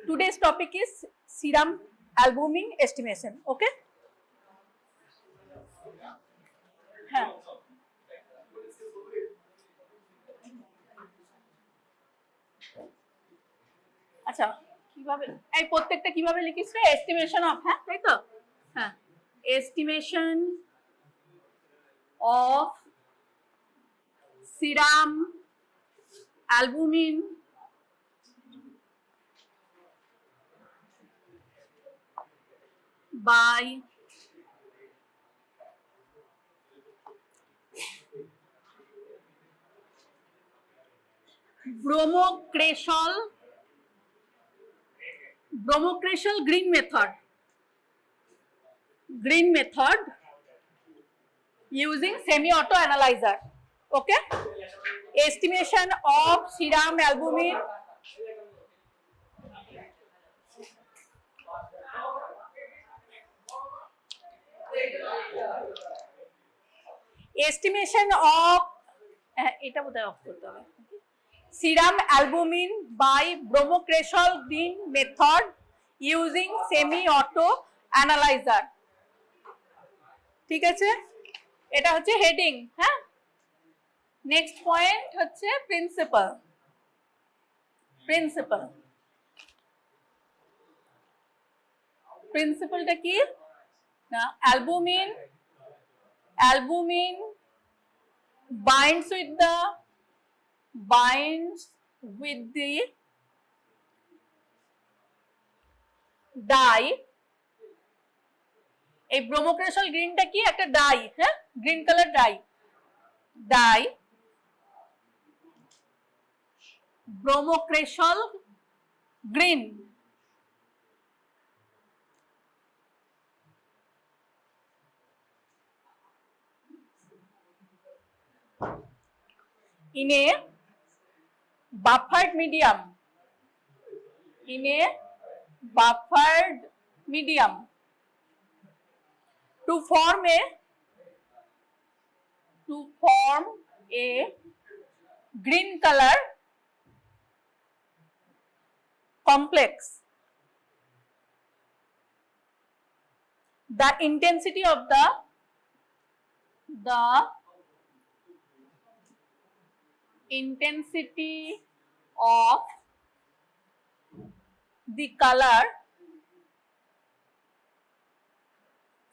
Today's topic is serum albumin estimation. Okay? হ্যাঁ আচ্ছা কিভাবে এই প্রত্যেকটা কিভাবে লিখিস রে এস্টিমেশন অফ হ্যাঁ তাই তো হ্যাঁ estimation of serum albumin by Bromocresol green method using semi-auto analyzer. Okay, estimation of serum albumin estimation of এটা বোধহয় অফ করতে হবে serum albumin by Bromocresol green method using semi-auto analyzer. ঠিক আছে, এটা হচ্ছে হেডিং। হ্যাঁ, নেক্সট পয়েন্ট হচ্ছে প্রিন্সিপাল। প্রিন্সিপালটা কি না, albumin binds with the dye। এই ব্রোমোক্রেসল গ্রিনটা কি একটা ডাই, হ্যাঁ, green colour dye bromocresol green in a buffered medium to form a green color complex. The intensity of the color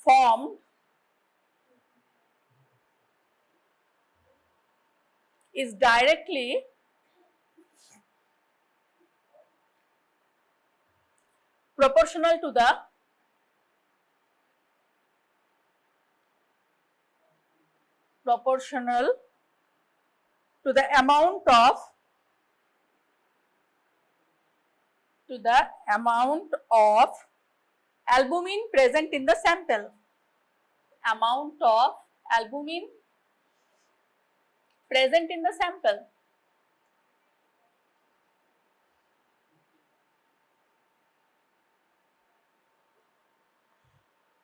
formed is directly proportional to the amount of albumin present in the sample.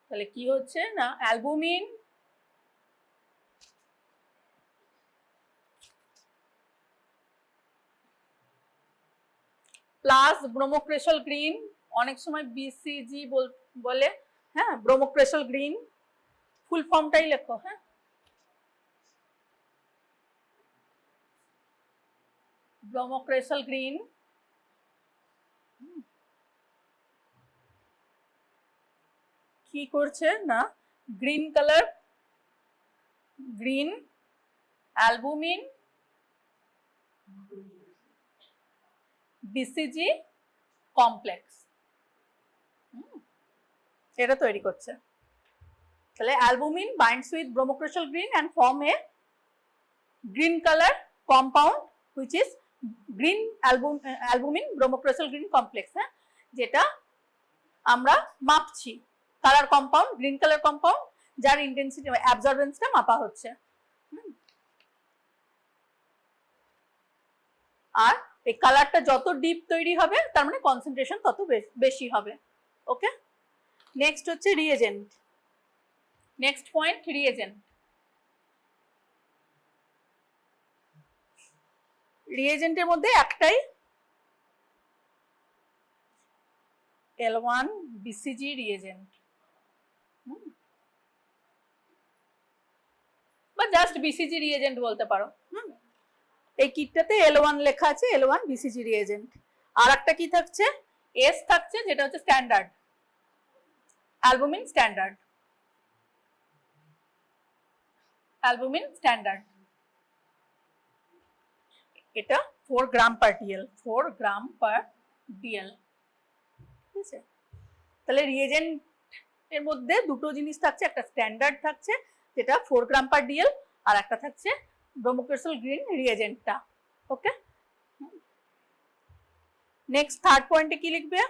তাহলে কি হচ্ছে না, albumin plus ব্রোমোক্রেসল green, অনেক সময় BCG বলে, হ্যাঁ, ব্রোমোক্রেসল green ফুল ফর্মটাই লেখো। হ্যাঁ, ব্রোমোক্রেসল গ্রিন কি করছে না, গ্রিন অ্যালবুমিন বিসিজি কমপ্লেক্স এটা তৈরি করছে। তাহলে albumin binds with bromocresol green and form a green colour compound which is green albumin bromocresol green complex. হ্যাঁ, যেটা আমরা মাপছি, colour compound, green colour compound, যার ইন্টেন্সিটি অ্যাবজর্বেন্সটা মাপা হচ্ছে। আর এই কালারটা যত ডিপ তৈরি হবে তার মানে কনসেন্ট্রেশন তত বেশি হবে। ওকে, নেক্সট হচ্ছে রিএজেন্ট। নেক্সট পয়েন্ট রিএজেন্টের মধ্যে একটাই L1 BCG reagent বা জাস্ট BCG reagent বলতে পারো। এই কিটটাতে L1 লেখা আছে, L1 BCG reagent। আর একটা কি থাকছে, S থাকছে, যেটা হচ্ছে standard albumin standard. Albumin standard এটা 4 গ্রাম পার ডিএল, 4 গ্রাম পার ডিএল। ঠিক আছে, তাহলে রিয়েজেন্ট এর মধ্যে দুটো জিনিস থাকছে, একটা স্ট্যান্ডার্ড থাকছে যেটা 4 গ্রাম পার ডিএল, আর একটা থাকছে ব্রোমোক্রিস্টাল গ্রিন রিয়েজেন্টটা। ওকে, নেক্সট থার্ড পয়েন্টে কি লিখবে,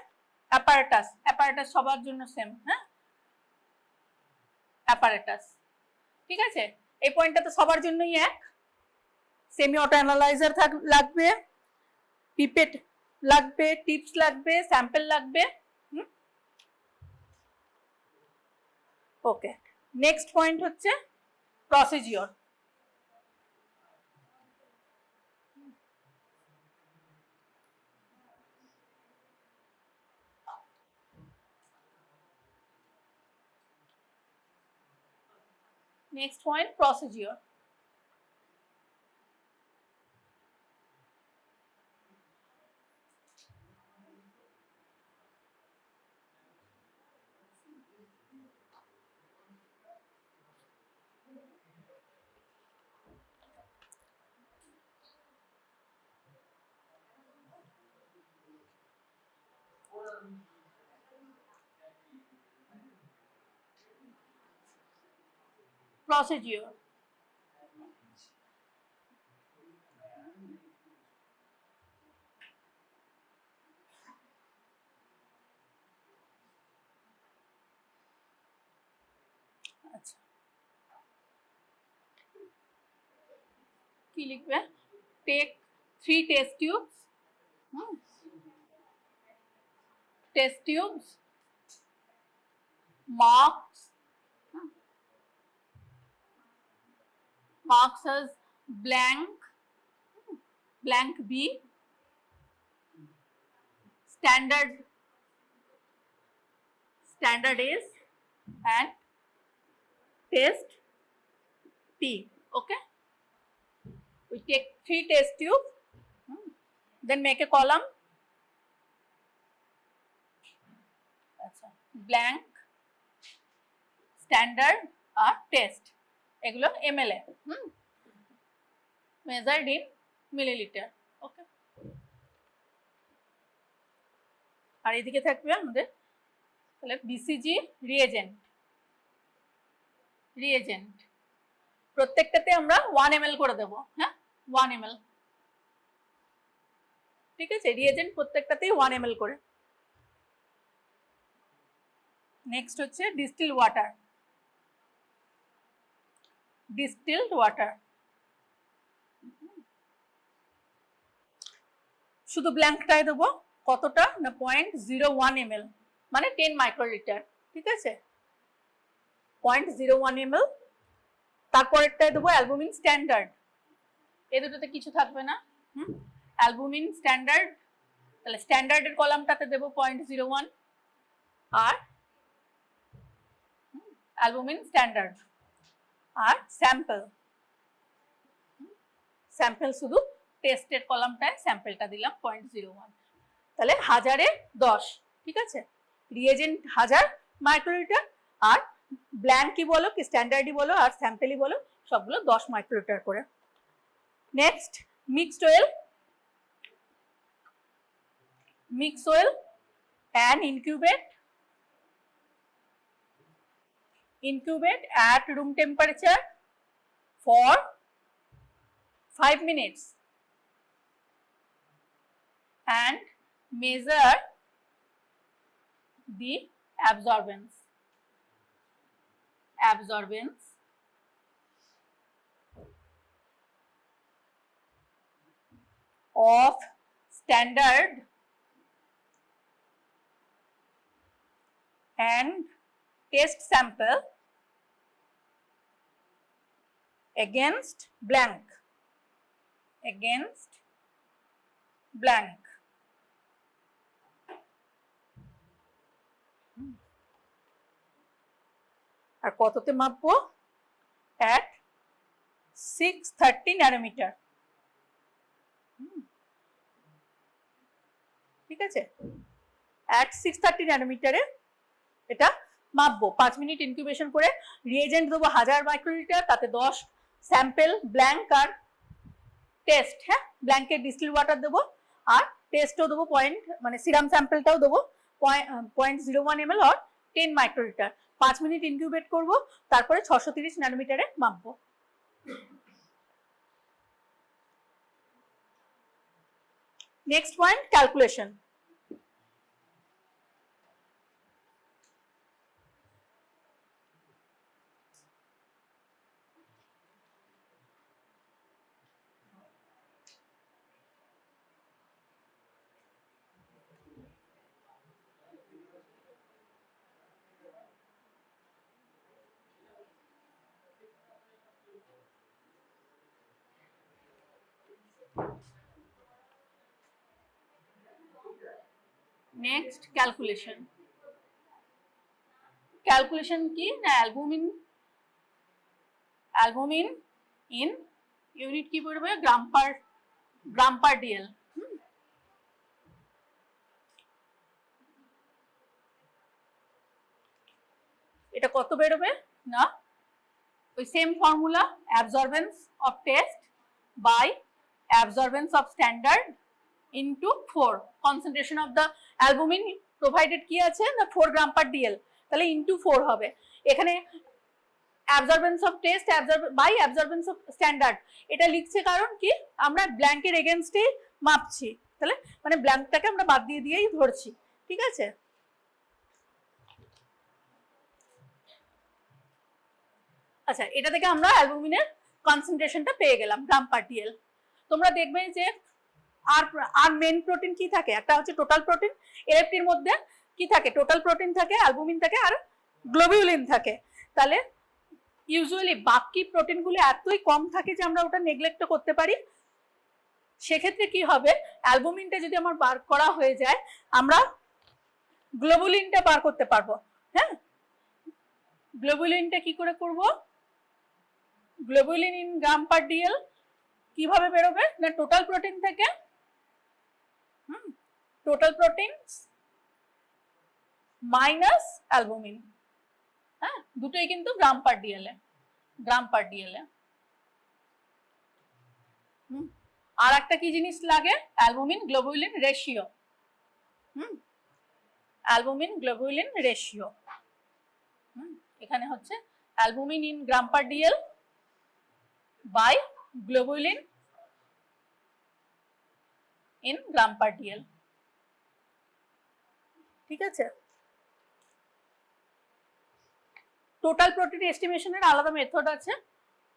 অ্যাপারেটাস। অ্যাপারেটাস সবার জন্য সেম, হ্যাঁ, অ্যাপারেটাস। ঠিক আছে, এই পয়েন্টটা তো সবার জন্যই এক। সেমি অটো অ্যানালাইজার লাগবে, পিপেট লাগবে, টিপস লাগবে, স্যাম্পল লাগবে। ওকে, নেক্সট পয়েন্ট হচ্ছে procedure. Next point, procedure. Procedure. আচ্ছা, কি লিখবে, take 3 test tubes, test tubes, marks as blank, blank B, standard is, and test T. Okay, we take 3 test tubes, then make a column, blank, standard আর test, এগুলো ml এ, measured in milliliter. ওকে, আর এদিকে থাকবে আমাদের তাহলে BCG reagent প্রত্যেকটাতে আমরা 1 ml করে দেব, হ্যাঁ 1 ml। ঠিক আছে, রিয়েজেন্ট প্রত্যেকটাতেই 1 ml করে। নেক্সট হচ্ছে ডিস্টিল ওয়াটার। ডিস্টিলড ওয়াটার শুধু ব্ল্যাঙ্কটাই দেবো, কতটা না 0.01 ml, মানে 10 মাইক্রোলিটার। ঠিক আছে, 0.01 ml। তারপরেরটাই দেবো অ্যালবুমিন স্ট্যান্ডার্ড, এ দুটোতে কিছু থাকবে না। অ্যালবুমিন স্ট্যান্ডার্ড, তাহলে স্ট্যান্ডার্ডের কলামটাতে দেবো 0.01, আর অ্যালবুমিন স্ট্যান্ডার্ড, আর স্যাম্পল শুধু টেস্টের কলামটায় স্যাম্পলটা দিলাম 0.01, তাহলে 1010। ঠিক আছে, রিয়েজেন্ট 1000 মাইক্রোলিটার, আর ব্ল্যাঙ্কই বলো কি স্ট্যান্ডার্ডই বলো আর স্যাম্পলই বলো, সবগুলো 10 মাইক্রোলিটার করে। Next mixed oil, and incubate at room temperature for 5 minutes and measure the absorbance of standard and test sample against blank, আর কততে মাপবো? at 630 nanometre. ঠিক আছে, at 630 ন্যানোমিটারে এটা মাপবো। 5 মিনিট ইনকিউবেশন করে রিএজেন্ট দেবো 1000 মাইক্রোলিটার, তাতে 10 স্যাম্পেল ব্ল্যাঙ্ক আর test, হ্যাঁ ব্ল্যাঙ্কের distil water দেবো, আর টেস্টও দেবো মানে সিরাম স্যাম্পেলটাও দেবো 0.01 ml আর 10 মাইক্রোলিটার। 5 মিনিট ইনকিউবেট করবো, তারপরে 630 ন্যানোমিটারে মাপবো। Next point, calculation. Next calculation. Calculation কি না, অ্যালবুমিন ইন ইউনিট কি পড়বে, গ্রাম পার ডিএল। এটা কত বেরোবে না, ওই same formula, absorbance of test by absorbance of standard into 4, concentration of the albumin provided কি আছে না 4 গ্রাম পার ডিএল, তাহলে ইন্টু 4 হবে। এখানে absorbance of test by absorbance of standard, এটা লিখছে কারণ কি আমরা ব্ল্যাঙ্কের এগেনস্টেই মাপছি, তাহলে মানে ব্ল্যাঙ্কটাকে আমরা বাদ দিয়ে দিয়েই ধরছি। ঠিক আছে, আচ্ছা এটা থেকে আমরা অ্যালবুমিনের কনসেন্ট্রেশনটা পেয়ে গেলাম গ্রাম পার ডিএল। তোমরা দেখবে যে আর মেন প্রোটিন কি থাকে, একটা হচ্ছে টোটাল প্রোটিন, এএফটির মধ্যে কি থাকে, টোটাল প্রোটিন থাকে, অ্যালবুমিন থাকে আর গ্লোবিউলিন থাকে। তাহলে ইউজুয়ালি বাকি প্রোটিনগুলো এতই কম থাকে যে আমরা ওটা নেগলেক্ট করতে পারি। সেক্ষেত্রে কি হবে, অ্যালবুমিনটা যদি আমার বার করা হয়ে যায়, আমরা গ্লোবুলিনটা বার করতে পারবো। হ্যাঁ, গ্লোবুলিনটা কি করে করব, globulin in gram per DL কিভাবে বেরোবে না, টোটাল প্রোটিন থেকে টোটাল প্রোটিন মাইনাস অ্যালবুমিন, হ্যাঁ দুটোই কিন্তু গ্রাম পার ডিএল এ। আর একটা কি জিনিস লাগে, albumin globulin ratio. Albumin globulin ratio, এখানে হচ্ছে albumin in gram per DL by globulin in gram per DL. ঠিক আছে, টোটাল প্রোটিন এস্টিমেশনের আলাদা মেথড আছে,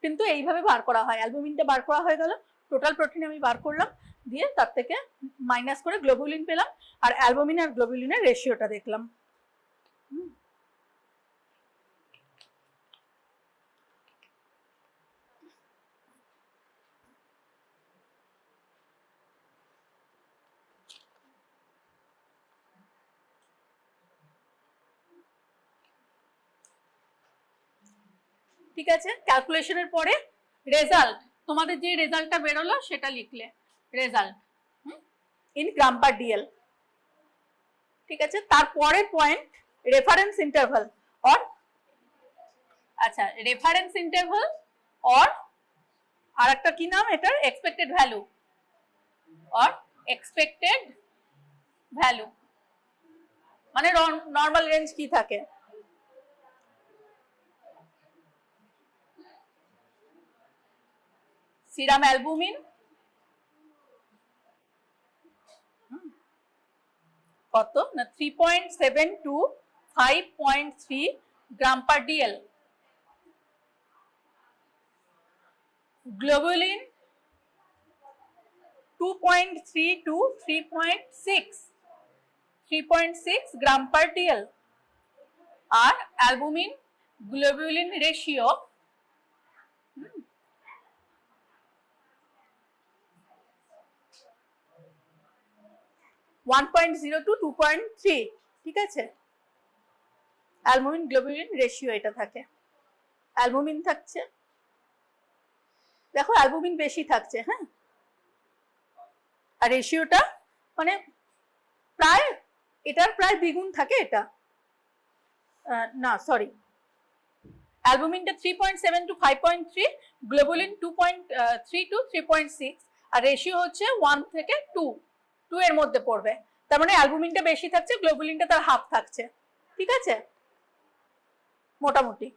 কিন্তু এইভাবে বার করা হয়। অ্যালবুমিনটা বার করা হয়ে গেল, টোটাল প্রোটিন আমি বার করলাম, দিয়ে তার থেকে মাইনাস করে গ্লোবুলিন পেলাম, আর অ্যালবুমিন আর গ্লোবুলিনের রেশিওটা দেখলাম। ঠিক আছে, ক্যালকুলেশনের পরে রেজাল্ট, তোমাদের যে রেজাল্টটা বেরোলো সেটা লিখলে, result in gram per DL. ঠিক আছে, তারপরের পয়েন্ট রেফারেন্স ইন্টারভাল অর, আচ্ছা রেফারেন্স ইন্টারভাল অর আর একটা কি নাম এটার, expected value or expected value, মানে নর্মাল রেঞ্জ কি থাকে। সিরাম অ্যালবুমিন কত না 3.7 to 5.3 gram per DL, globulin 2.3 to 3.6 gram per DL, আর অ্যালবুমিন গ্লোবুলিন রেশিও 1.0 to 2.3। ঠিক আছে, অ্যালবুমিন গ্লোবুলিন রেশিও এটা থাকে। অ্যালবুমিন থাকছে, দেখো অ্যালবুমিন বেশি থাকছে, হ্যাঁ, আর রেশিওটা মানে প্রায় এটার প্রায় দ্বিগুণ থাকে এটা, না সরি, অ্যালবুমিনটা 3.7 to 5.3, গ্লোবুলিন 2.3 to 3.6, আর রেশিও হচ্ছে 1 থেকে 2 এর মধ্যে পড়বে। তার মানে অ্যালবুমিনটা বেশি থাকছে, গ্লোবুলিনটা তার হাফ থাকছে, ঠিক আছে, মোটামুটি।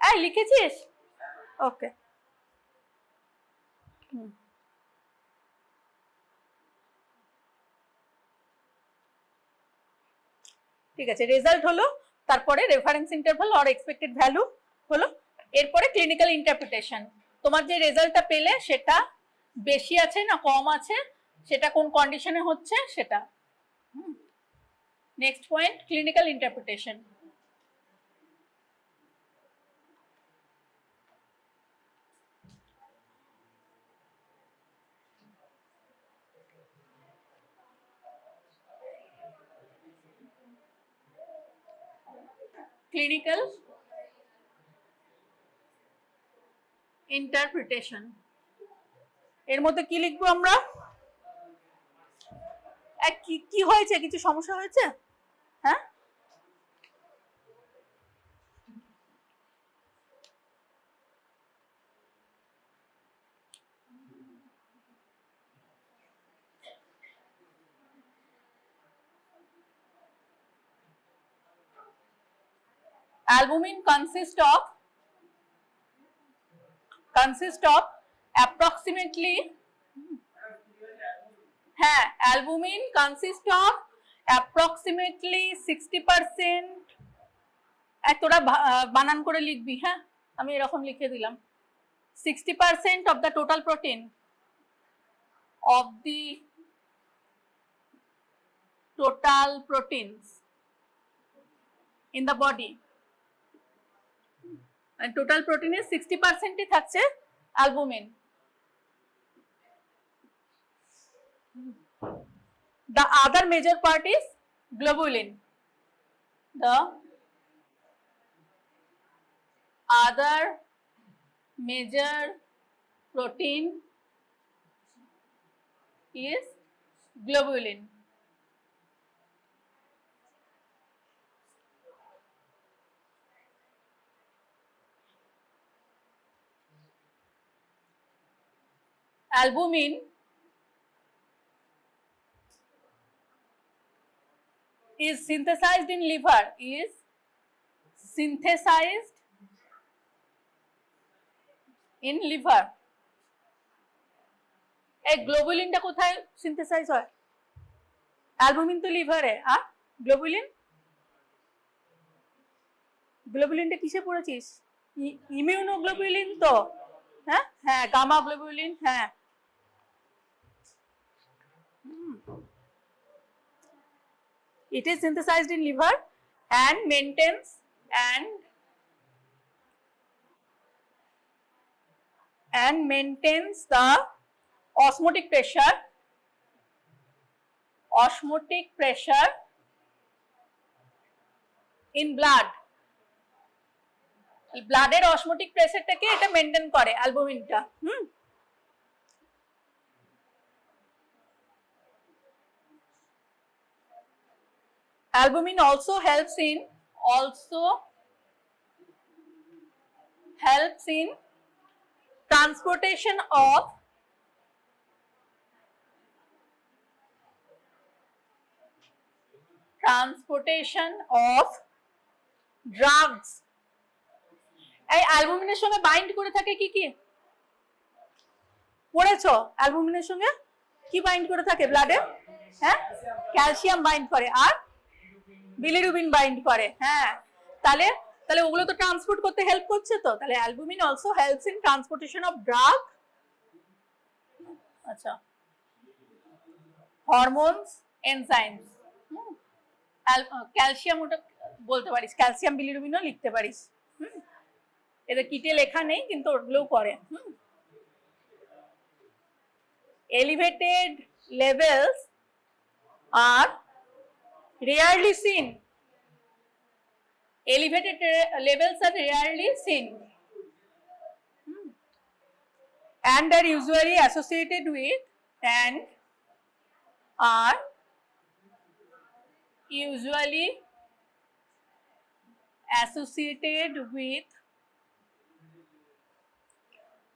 এই লিখেছিস? ওকে, ঠিক আছে, রেজাল্ট হলো, তারপরে reference interval or expected value হলো, এরপরে ক্লিনিক্যাল ইন্টারপ্রিটেশন। তোমার যে রেজাল্টটা পেলে সেটা বেশি আছে না কম আছে, সেটা কোন কন্ডিশনে হচ্ছে সেটা। Next point, clinical interpretation. Clinical interpretation এর মধ্যে কি লিখবো আমরা? কি হয়েছে, কিছু সমস্যা হয়েছে? হ্যাঁ, albumin consists of approximately, হ্যাঁ, albumin consists of approximately 60%, তোরা বানান করে লিখবি, হ্যাঁ, আমি এরকম লিখে দিলাম, 60% of the total protein of the total proteins in the body, and total protein এর 60% থাকছে albumin. The other major part is globulin. The other major protein is globulin. Albumin is synthesized in liver, is synthesized in liver. এই গ্লোবুলিনটা কোথায় synthesise হয়? Albumin তো লিভারে, আর গ্লোবুলিনটা কিসে পড়েছিস? Immunoglobulin তো, হ্যাঁ হ্যাঁ, গামা গ্লোবুলিন, হ্যাঁ। It is synthesized in liver and maintains the osmotic pressure in blood. ব্লাডের অসমোটিক প্রেসারটাকে এটা মেনটেন করে অ্যালবুমিনটা। Albumin also helps in transportation of drugs. এই অ্যালবুমিনের সঙ্গে বাইন্ড করে থাকে কি কি পড়েছো? অ্যালবুমিনের সঙ্গে কি বাইন্ড করে থাকে ব্লাডে? হ্যাঁ, ক্যালসিয়াম বাইন্ড করে, আর বিলিরুবিন বাইন্ড করে, হ্যাঁ। তাহলে ওগুলো তো ট্রান্সপোর্ট করতে হেল্প করছে তো, তাহলে albumin also helps in transportation of drug, আচ্ছা, হরমোনস, এনজাইমস। ক্যালসিয়াম ওটা বলতে পারিস, ক্যালসিয়াম বিলিরুবিনও লিখতে পারিস। এটা কিটে লেখা নেই কিন্তু ওগুলোও করে। Elevated levels are rarely seen. Elevated levels are rarely seen and are usually associated with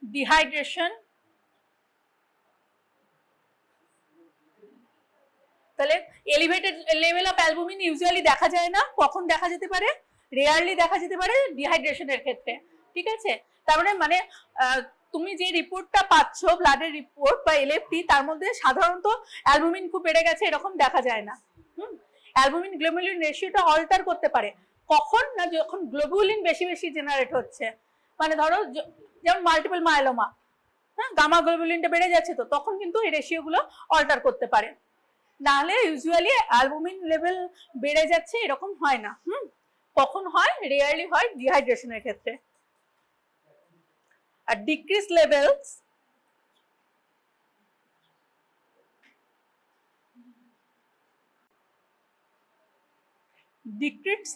dehydration. তাহলে elevated level of albumin usually দেখা যায় না, কখন দেখা যেতে পারে? রেয়ারলি দেখা যেতে পারে ডিহাইড্রেশনের ক্ষেত্রে, ঠিক আছে? তার মানে তুমি যে রিপোর্টটা পাচ্ছ ব্লাডের রিপোর্ট বা এলএফটি, তার মধ্যে সাধারণত অ্যালবুমিন খুব বেড়ে গেছে এরকম দেখা যায় না। অ্যালবুমিন গ্লোবুলিন রেশিওটা অল্টার করতে পারে কখন না, যখন গ্লোবুলিন বেশি বেশি জেনারেট হচ্ছে, মানে ধরো যেমন মাল্টিপল মায়োলোমা, হ্যাঁ, গামা গ্লোবুলিনটা বেড়ে যাচ্ছে, তো তখন কিন্তু এই রেশিওগুলো অল্টার করতে পারে। নাহলে ইউজুয়ালি অ্যালবুমিন লেভেল বেড়ে যাচ্ছে এরকম হয় না। কখন হয়? রেয়ারলি হয় ডিহাইড্রেশনের ক্ষেত্রে। আর decrease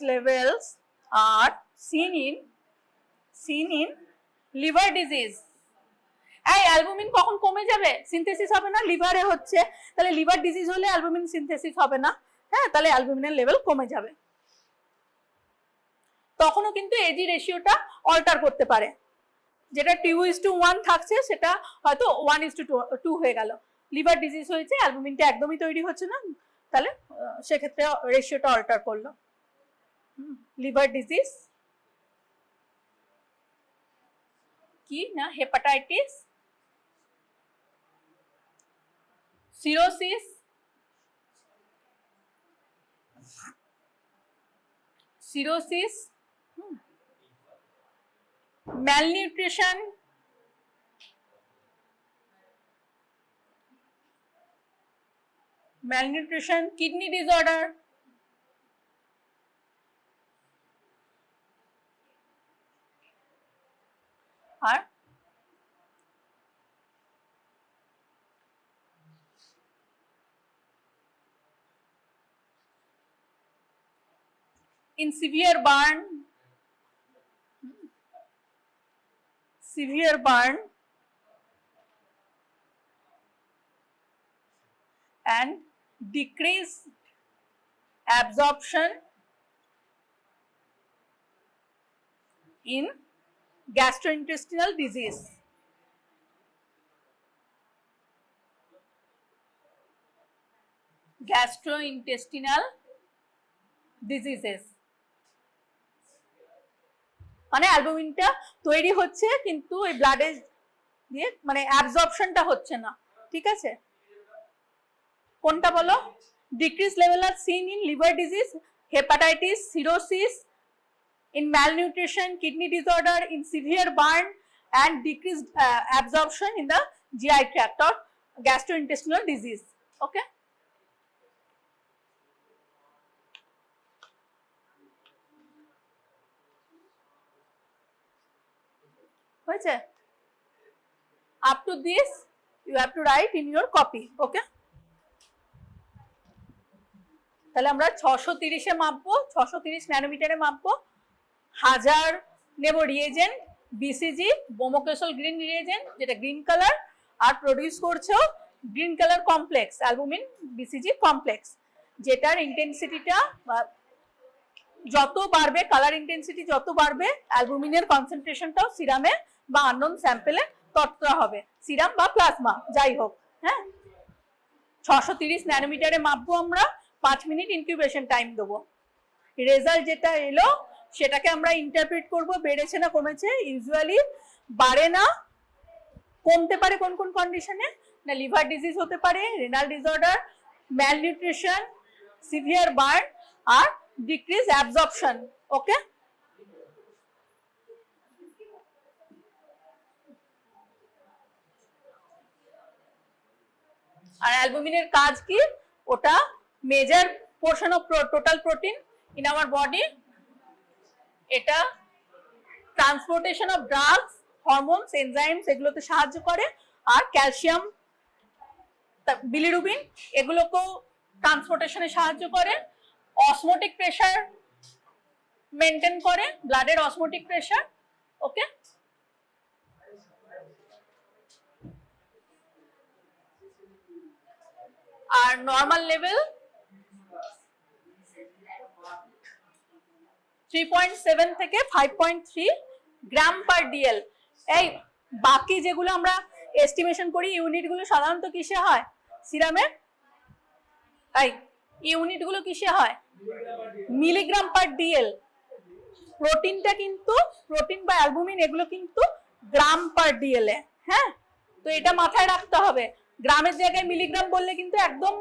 levels are seen in liver disease. এই অ্যালবুমিন কখন কমে যাবে? সিনথেসিস হবে না, লিভারে হচ্ছে, তাহলে লিভার ডিজিজ হলে অ্যালবুমিন সিনথেসিস হবে না, হ্যাঁ, তাহলে অ্যালবুমিনের লেভেল কমে যাবে। তখনও কিন্তু এজি রেশিওটা অল্টার করতে পারে, যেটা 2:1 থাকছে সেটা হয়তো 1:2 হয়ে গেল। লিভার ডিজিজ হয়েছে, অ্যালবুমিনটা একদমই তৈরি হচ্ছে না, তাহলে সেক্ষেত্রে রেশিওটা অল্টার করলো। লিভার ডিজিজ কি না, hepatitis, cirrhosis, malnutrition, kidney disorder, আর in severe burn and decreased absorption in gastrointestinal disease. Gastrointestinal diseases মানে অ্যালবুমিনটা তৈরি হচ্ছে কিন্তু এই ব্লাডে দিয়ে মানে অ্যাবজর্পশনটা হচ্ছে না, ঠিক আছে? কোনটা বলো? Decrease level are seen in liver disease, hepatitis, cirrhosis, in malnutrition, kidney disorder, in severe burn, and decreased absorption in the GI tract or gastrointestinal disease. Okay. হয়েছে? Up to this you have to write in your copy. Okay. তাহলে আমরা 630 এ মাপবো, 630 ন্যানোমিটারে মাপবো, 1000 নেব reagent, BCG বোমোক্রেসল green reagent যেটা green colour, আর produce করছো green colour complex albumin BCG complex, যেটার ইন্টেন্সিটিটা যত বাড়বে, কালার ইন্টেন্সিটি যত বাড়বে, অ্যালবুমিনের কনসেন্ট্রেশনটাও সিরামে বা আননোন স্যাম্পেলে ততটা হবে, সিরাম বা প্লাজমা যাই হোক। হ্যাঁ, 630 ন্যানোমিটারে মাপবো আমরা, 5 মিনিট ইনকিউবেশন টাইম দেবো। রেজাল্ট যেটা এলো সেটাকে আমরা ইন্টারপ্রিট করব, বেড়েছে না কমেছে। ইউজুয়ালি বাড়ে না, কমতে পারে কোন কোন কন্ডিশনে না, লিভার ডিজিজ হতে পারে, renal disorder, malnutrition, severe burn আর ডিক্রিজ অ্যাবজর্পশন। ওকে, আর অ্যালবুমিনের কাজ কি? ওটা major portion of total protein in our body, এটা transportation of drugs, hormones, enzymes এগুলোতে সাহায্য করে, আর ক্যালসিয়াম, বিলিরুবিন এগুলোকেও ট্রান্সপোর্টেশনে সাহায্য করে, অসমোটিক প্রেসার মেনটেন করে, ব্লাডের অসমোটিক প্রেসার। ওকে, আর নর্মাল লেভেল 3.7 থেকে 5.3 গ্রাম পার ডিএল। এই বাকি যেগুলো আমরা এস্টিমেশন করি ইউনিটগুলো সাধারণত কিসে হয় সিরামের? এই ইউনিটগুলো কিসে হয়? Milligram per DL. প্রোটিনটা কিন্তু, প্রোটিন বা অ্যালবুমিন এগুলো কিন্তু গ্রাম পার ডিএল এ। হ্যাঁ, তো এটা মাথায় রাখতে হবে। গ্রামের জায়গায় মিলিগ্রাম বললে কিন্তু একদম